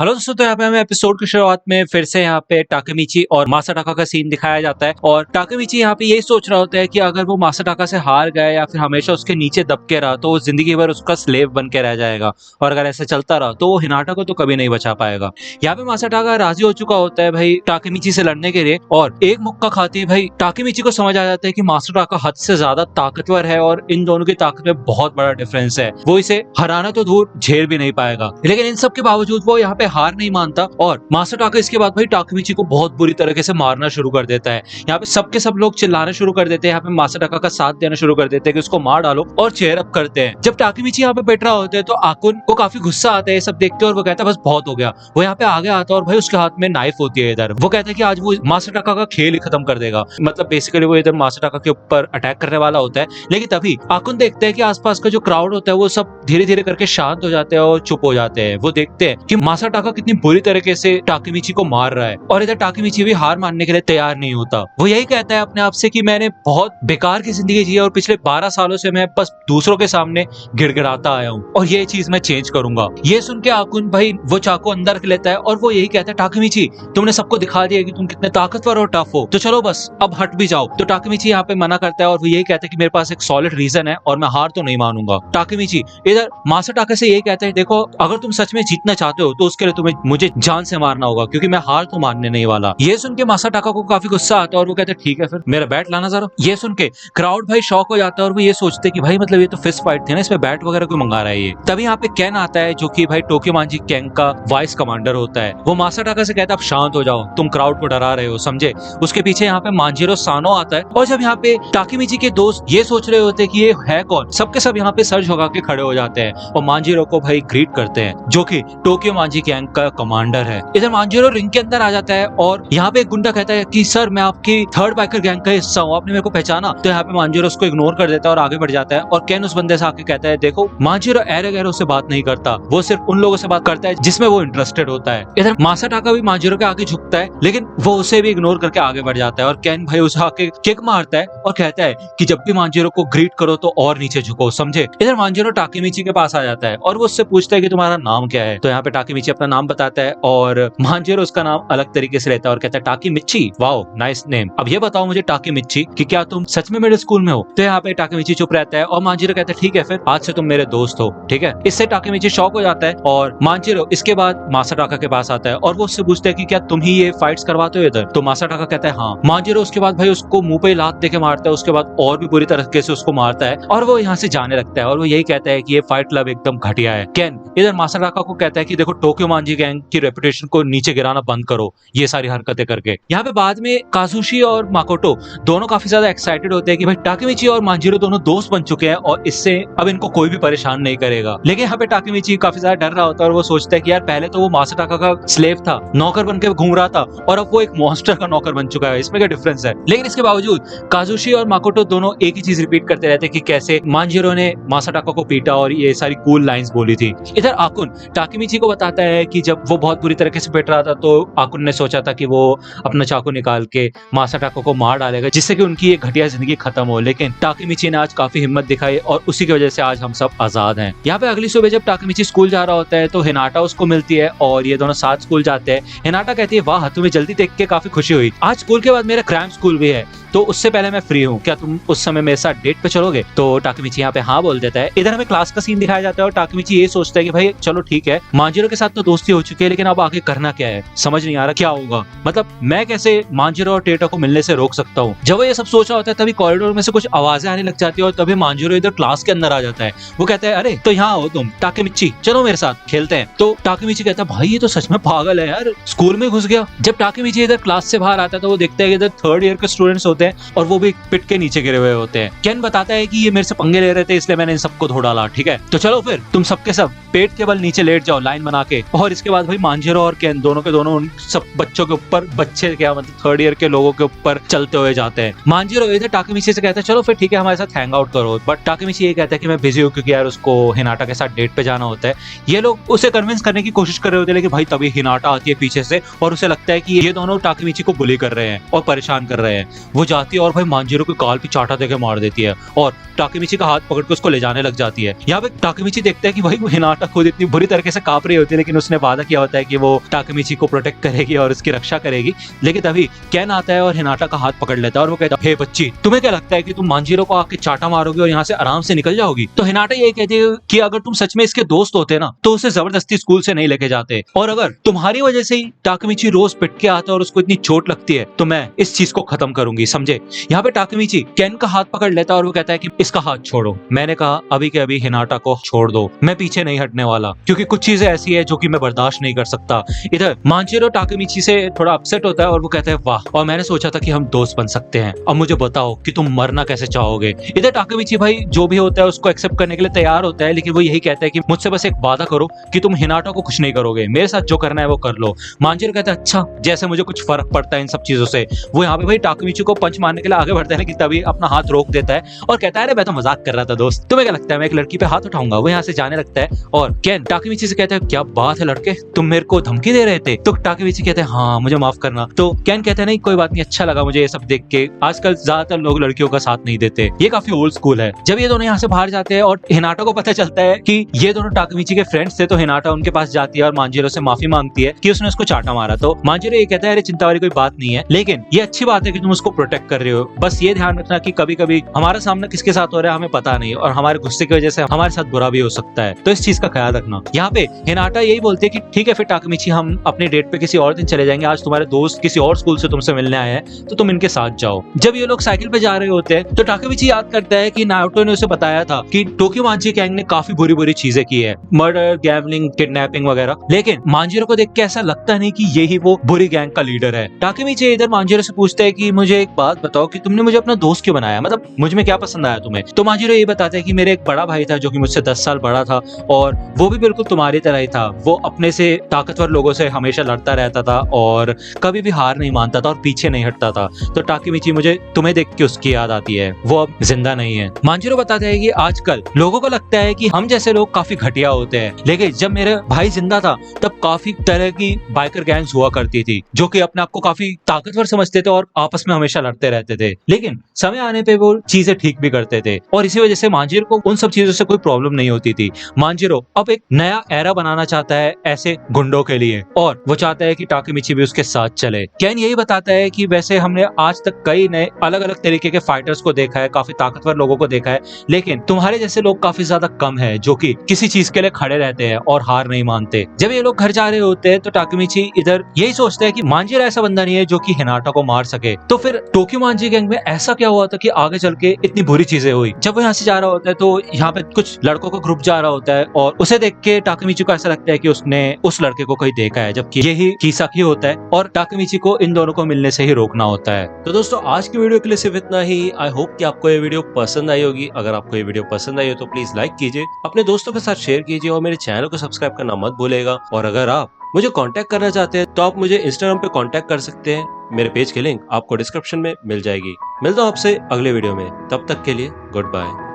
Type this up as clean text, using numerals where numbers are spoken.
Hello दोस्तों, तो यहाँ पे हमें एपिसोड की शुरुआत में फिर से यहाँ पे टाकेमिची और मासाटाका का सीन दिखाया जाता है। और टाकेमिची यहाँ पे यही सोच रहा होता है कि अगर वो मासाटाका से हार गया या फिर हमेशा उसके नीचे दब के रहा तो वो जिंदगी भर उसका स्लेव बन के रह जाएगा, और अगर ऐसे चलता रहा तो वो हिनाटा को तो कभी नहीं बचा पाएगा। यहाँ पे मासाटाका राजी हो चुका होता है भाई टाकेमिची से लड़ने के लिए, और एक मुक्का खाते ही भाई टाकेमिची को समझ आ जाता है कि मासाटाका हद से ज्यादा ताकतवर है और इन दोनों की ताकत में बहुत बड़ा डिफरेंस है। वो इसे हराना तो दूर झेल भी नहीं पाएगा, लेकिन इन सब के बावजूद वो यहाँ पे हार नहीं मानता और मासाटाका इसके बाद भाई टाकेमिची को बहुत बुरी तरीके से मारना शुरू कर देता है। यहाँ पे सबके सब लोग चिल्लाना शुरू कर देते हैं, यहाँ पे मासाटाका का साथ देना शुरू कर देते हैं कि उसको मार डालो और चेयर अप करते हैं। जब टाकेमिची यहाँ पे बैठ रहा होता है तो आकुन को काफी गुस्सा आता है सब देखते हैं, और वो कहता है बस बहुत हो गया। वो यहाँ पे आगे आता है और भाई उसके हाथ में नाइफ होती है इधर। वो कहता है कि आज वो मासाटाका का खेल ही खत्म कर देगा, मतलब बेसिकली वो इधर मासाटाका के ऊपर अटैक करने वाला होता है। लेकिन तभी आकुन देखते हैं कि आसपास का जो क्राउड होता है वो सब धीरे धीरे करके शांत हो जाते हैं और चुप हो जाते हैं। वो देखते हैं कि मासाटाका कितनी बुरी तरीके से टाकेमिची को मार रहा है, और इधर टाकेमिची भी हार मानने के लिए तैयार नहीं होता। वो यही कहता है अपने आप से कि मैंने बहुत बेकार की जिंदगी जी है और पिछले 12 सालों से मैं बस दूसरों के सामने गिड़गिड़ाता आया हूँ, और ये चीज मैं चेंज करूंगा। ये सुन के आकुन भाई वो चाकू अंदर रख लेता है और वो यही कहता है टाकेमिची तुमने सबको दिखा दिया कि तुम कितने ताकतवर और टफ हो, तो चलो बस अब हट भी जाओ। तो टाकेमिची यहाँ पे मना करता है और वो यही कहता है कि मेरे पास एक सॉलिड रीजन है और मैं हार तो नहीं मानूंगा। टाकेमिची इधर मासाटाका से यही कहता है देखो अगर तुम सच में जीतना चाहते हो तो उसके लिए तुम्हें मुझे जान से मारना होगा, क्योंकि मैं हार तो मानने नहीं वाला। ये सुन के मासाटाका को काफी गुस्सा आता है और वो कहते हैं ठीक है फिर मेरा बैट लाना जरा। ये सुन के क्राउड भाई शॉक हो जाता है और वो ये सोचते कि भाई मतलब ये तो फिस्ट फाइट थी ना, इसमें बैट वगैरह क्यों मंगा रहा है ये। तभी यहाँ पे कैन आता है जो कि भाई टोक्यो मांजी गैंग का वाइस कमांडर होता है। वो मासाटाका से कहता है अब शांत हो जाओ, तुम क्राउड को डरा रहे हो समझे। उसके पीछे यहाँ पे मांजिरो सानो आता है, और जब यहाँ पे टाकेमिची के दोस्त ये सोच रहे होते कि ये है कौन, सबके सब यहाँ पे सर झुका के खड़े हो जाते हैं और मांजिरो को भाई ग्रीट करते हैं जो कि टोक्यो मांजी गैंग का कमांडर है। इधर मांजिरो रिंग के अंदर आ जाता है और यहाँ पे एक गुंडा कहता है कि सर मैं आपकी थर्ड बाइकर गैंग का हिस्सा हूँ, आपने मेरे को पहचाना। तो यहाँ पे मांजिरो उसको इग्नोर कर देता है और आगे बढ़ जाता है, और कैन उस बंदे से आके कहता है देखो मांजिरो ऐरे गैरों से बात नहीं करता, वो सिर्फ उन लोगों से बात करता है जिसमें वो इंटरेस्टेड होता है। इधर मासाटाका भी मांजिरो के आगे झुकता है, लेकिन वो उसे भी इग्नोर करके आगे बढ़ जाता है, और कैन भाई उसे आके किक मारता है और कहता है कि जब भी मांजिरो को ग्रीट करो तो और नीचे झुको समझे। इधर मांजिरो टाकेमिची के पास आ जाता है और वो उससे पूछता है कि तुम्हारा नाम क्या है। तो यहाँ पे टाकेमिची अपना नाम बताता है और मांजिरो उसका नाम अलग तरीके से लेता है और कहता है टाकेमिची, वाओ नाइस नेम। अब ये बताओ मुझे टाकेमिची कि क्या तुम सच में मेरे स्कूल में हो। तो यहाँ पे टाकेमिची चुप रहता है और मांजिरो कहता है ठीक है फिर आज से तुम मेरे दोस्त हो, ठीक है। इससे टाकेमिची शॉक हो जाता है और मांजिरो इसके बाद मासाटाका के पास आता है और वो उससे पूछता है कि क्या तुम ही ये फाइट्स करवाते हो इधर। तो मासाटाका कहता है हाँ। मांजिरो उसके बाद भाई उसको मुंह पे लात देके मारता है, उसके बाद और भी बुरी तरीके से उसको मारता है और वो यहाँ से जाने लगता है, और वो यही कहता है कि ये फाइट क्लब एकदम घटिया है। कैन इधर मासाटाका को कहता है कि देखो टोक्यो मांजी गैंग की रेपुटेशन को नीचे गिराना बंद करो ये सारी हरकतें करके। यहाँ पे बाद में काजुशी और माकोटो दोनों काफी ज्यादा एक्साइटेड होते हैं कि भाई टाकेमिची और मांजिरो दोनों दोस्त बन चुके हैं और इससे अब इनको कोई भी परेशान नहीं करेगा। लेकिन यहाँ पे टाकेमिची काफी ज्यादा डर रहा होता है और वो सोचता है कि यार पहले तो वो मासाटाका का स्लेव था, नौकर बन के घूम रहा था, और अब वो एक मॉन्स्टर का नौकर बन चुका है, इसमें क्या डिफरेंस है। लेकिन इसके बावजूद काजुशी और माकोटो दोनों एक ही चीज रिपीट करते रहते हैं कि कैसे मांजिरो ने मासाटाका को पीटा और ये सारी कूल लाइंस बोली थी। इधर आकुन टाकेमिची को बताता है कि जब वो बहुत बुरी तरीके से पिट रहा था तो आकुन ने सोचा था कि वो अपना चाकू निकाल के मासाटाका को मार डालेगा जिससे कि उनकी ये घटिया जिंदगी खत्म हो, लेकिन टाकेमिची ने आज काफी हिम्मत दिखाई और उसी की वजह से आज हम सब आजाद हैं। यहाँ पे अगली सुबह जब टाकेमिची स्कूल जा रहा होता है तो हिनाटा उसको मिलती है और ये दोनों साथ स्कूल जाते हैं। हिनाटा कहती है वाह तुम्हें जल्दी देख के काफी खुशी हुई, आज स्कूल के बाद मेरा क्रैम स्कूल भी है तो उससे पहले मैं फ्री हूँ, क्या तुम उस समय मेरे साथ डेट पे चलोगे। तो टाकेमिची यहाँ पे हाँ बोल देता है। इधर हमें क्लास का सीन दिखाया जाता है और टाकेमिची ये सोचता है कि भाई चलो ठीक है मांजिरो के साथ तो दोस्ती हो चुकी है, लेकिन अब आगे करना क्या है समझ नहीं आ रहा क्या होगा, मतलब मैं कैसे मांजिरो और टेटा को मिलने से रोक सकता हूँ। जब वो ये सब सोच रहा होता है तभी कॉरिडोर में से कुछ आवाजें आने लग जाती है और तभी मांजिरो इधर क्लास के अंदर आ जाता है। वो कहता है अरे तो यहाँ हो तुम टाकेमिची, चलो मेरे साथ खेलते हैं। तो टाकेमिची कहता है भाई ये तो सच में पागल है यार, स्कूल में घुस गया। जब टाकेमिची इधर क्लास से बाहर आता है तो वो देखता है कि इधर थर्ड ईयर के स्टूडेंट्स होते हैं और वो भी पिट के नीचे गिरे हुए होते हैं। कैन बताता है कि ये मेरे से पंगे ले रहे थे इसलिए मैंने इन सबको धो डाला, ठीक है तो चलो फिर तुम सबके सब पेट के बल नीचे लेट जाओ लाइन बना के। और इसके बाद भाई मांजिरो और कैन दोनों के दोनों उन सब बच्चों के ऊपर, बच्चे क्या मतलब थर्ड ईयर के लोगों के ऊपर चलते हुए जाते हैं। मांजिरो इधर टाकेमिची से कहता है चलो फिर ठीक है हमारे साथ हैंग आउट करो, बट टाकेमिची ये कहता है कि मैं बिजी हूँ क्योंकि यार उसको हिनाटा के साथ डेट पे जाना होता है। ये लोग उसे कन्विंस करने की कोशिश कर रहे होते हैं, लेकिन भाई तभी हिनाटा आती है पीछे से और उसे लगता है कि ये दोनों टाकेमिची को बुली कर रहे हैं और परेशान कर रहे हैं। वो जाती है और भाई मांजिरो के गाल पे चाटा देके मार देती है और टाकेमिची का हाथ पकड़ के उसको ले जाने लग जाती है। यहाँ पे टाकेमिची देखता है कि भाई वो हिनाटा हिनाटा खुद इतनी बुरी तरीके से कांप रही होती है, लेकिन उसने वादा किया होता है कि वो टाकेमिची को प्रोटेक्ट करेगी और उसकी रक्षा करेगी। लेकिन तभी केन आता है और हिनाटा का हाथ पकड़ लेता है और वो कहता है, हे बच्ची, तुम्हें क्या लगता है कि तुम मांजिरो को आके चाटा मारोगे और यहाँ से आराम से निकल जाओगी? तो हिनाटा ये कहती है कि अगर तुम सच में इसके दोस्त होते ना तो उसे जबरदस्ती स्कूल से नहीं लेके जाते, और अगर तुम्हारी वजह से ही टाकेमिची रोज पिट के आता है और उसको इतनी चोट लगती है तो मैं इस चीज को खत्म करूंगी, समझे? यहाँ पे टाकेमिची केन का हाथ पकड़ लेता है और वो कहता है कि इसका हाथ छोड़ो। मैंने कहा अभी के अभी हिनाटा को छोड़ दो, मैं पीछे नहीं हटने वाला, क्योंकि कुछ चीजें ऐसी है जो कि मैं बर्दाश्त नहीं कर सकता। इधर मांजिरो टाकेमिची से थोड़ा अपसेट होता है और वो कहता है, वाह, और मैंने सोचा था कि हम दोस्त बन सकते हैं, अब मुझे बताओ कि तुम मरना कैसे चाहोगे? इधर टाकेमिची भाई जो भी होता है उसको एक्सेप्ट करने के लिए तैयार होता है, लेकिन वो यही कहता है कि मुझसे बस एक वादा करो कि तुम हिनाटा को कुछ नहीं करोगे, मेरे साथ जो करना है वो कर लो। मांजिरो कहता है, अच्छा, जैसे मुझे कुछ फर्क पड़ता है इन सब चीजों से। वो यहाँ पे भाई टाकेमिची को पंच मारने के लिए आगे बढ़ता है, लेकिन तभी अपना हाथ रोक देता है और कहता है, अरे मैं तो मजाक कर रहा था दोस्त, तुम्हें क्या लगता है मैं एक लड़की पे हाथ उठाऊंगा? वो यहाँ से जाने लगता है और केन टाकेमिची से कहता है, क्या बात है लड़के, तुम मेरे को धमकी दे रहे थे? तो टाकेमिची कहते हैं, हाँ मुझे माफ करना। तो केन कहता है, नहीं कोई बात नहीं, अच्छा लगा मुझे ये सब देख के, आजकल ज्यादातर लोग लड़कियों का साथ नहीं देते, ये काफी ओल्ड स्कूल है। जब ये दोनों यहाँ से बाहर जाते हैं और हिनाटा को पता चलता है कि ये दोनों टाकेमिची के फ्रेंड्स थे, तो हिनाटा उनके पास जाती है और मांजिरो से माफी मांगती है कि उसने उसको चाटा मारा। तो मांजिरो ये कहता है, अरे चिंता वाली कोई बात नहीं है, लेकिन ये अच्छी बात है कि तुम उसको प्रोटेक्ट कर रहे हो, बस ये ध्यान रखना कि कभी कभी हमारा सामना किसके साथ हो रहा है हमें पता नहीं, और हमारे गुस्से की वजह से हमारे साथ बुरा भी हो सकता है, तो इस चीज का ख्याल रखना। यहाँ पे हिनाटा यही बोलती है कि ठीक है फिर टाकेमिची, हम अपने डेट पे किसी और दिन चले जाएंगे, आज तुम्हारे दोस्त किसी और स्कूल से तुमसे मिलने आए हैं तो तुम इनके साथ जाओ। जब ये लोग साइकिल पे जा रहे होते हैं तो टाकेमिची याद करता है कि नारुतो ने उसे बताया था कि टोक्योमांची गैंग ने काफी बुरी बुरी चीजें की है, मर्डर, गैम्बलिंग, किडनैपिंग वगैरह, लेकिन मांजिरो को देख के ऐसा लगता नहीं कि यही वो बुरी गैंग का लीडर है। टाकेमिची इधर मांजिरो से पूछता है कि मुझे एक बात बताओ कि तुमने मुझे अपना दोस्त क्यों बनाया, मतलब मुझ में क्या पसंद आया तुम्हें? तो मांजिरो ये बताता है कि मेरे एक बड़ा भाई था जो कि मुझसे 10 साल बड़ा था और वो भी बिल्कुल तुम्हारी तरह ही था, वो अपने से ताकतवर लोगों से हमेशा लड़ता रहता था और कभी भी हार नहीं मानता था और पीछे नहीं हटता था। तो टाकेमिची मुझे तुम्हें देख के उसकी याद आती है, वो अब जिंदा नहीं है। मांजिरो बताता है कि आजकल लोगों को लगता है कि हम जैसे लोग काफी घटिया होते हैं, लेकिन जब मेरा भाई जिंदा था तब काफी तरह की बाइकर गैंग्स हुआ करती थी जो कि अपने आप को काफी ताकतवर समझते थे और आपस में हमेशा लड़ते रहते थे, लेकिन समय आने पे वो चीजें ठीक भी करते थे और इसी वजह से मांजिरो को उन सब चीजों से कोई प्रॉब्लम नहीं होती थी। मांजिरो अब एक नया एरा बनाना चाहता है ऐसे गुंडों के लिए और वो चाहता है कि टाकेमिची भी उसके साथ चले। केन यही बताता है कि वैसे हमने आज तक कई नए अलग अलग तरीके के फाइटर्स को देखा है, काफी ताकतवर लोगों को देखा है, लेकिन तुम्हारे जैसे लोग काफी ज्यादा कम है जो कि किसी चीज के लिए खड़े रहते हैं और हार नहीं मानते। जब ये लोग घर जा रहे होते हैं तो टाकेमिची इधर यही सोचता है कि मांजिरो ऐसा बंदा नहीं है जो कि हिनाटा को मार सके, तो फिर टोक्योमांची गैंग में ऐसा क्या हुआ था कि आगे चल के इतनी बुरी चीजें हुई। जब वो यहाँ से जा रहा होता है तो यहाँ पे कुछ लड़कों का ग्रुप जा रहा होता है और उसे देख के टाकेमिची को ऐसा लगता है कि उसने उस लड़के को कहीं देखा है, जबकि यही किसाकी होता है और टाकेमिची को इन दोनों को मिलने से ही रोकना होता है। तो दोस्तों आज की वीडियो के लिए सिर्फ इतना ही। आई होप कि आपको ये वीडियो पसंद आई होगी। अगर आपको ये वीडियो पसंद आई हो तो प्लीज लाइक कीजिए, अपने दोस्तों के साथ शेयर कीजिए और मेरे चैनल को सब्सक्राइब करना मत भूलेगा। और अगर आप मुझे कांटेक्ट करना चाहते हैं तो आप मुझे इंस्टाग्राम पे कांटेक्ट कर सकते हैं, मेरे पेज की लिंक आपको डिस्क्रिप्शन में मिल जाएगी। मिलता हूँ आपसे अगले वीडियो में, तब तक के लिए गुड बाय।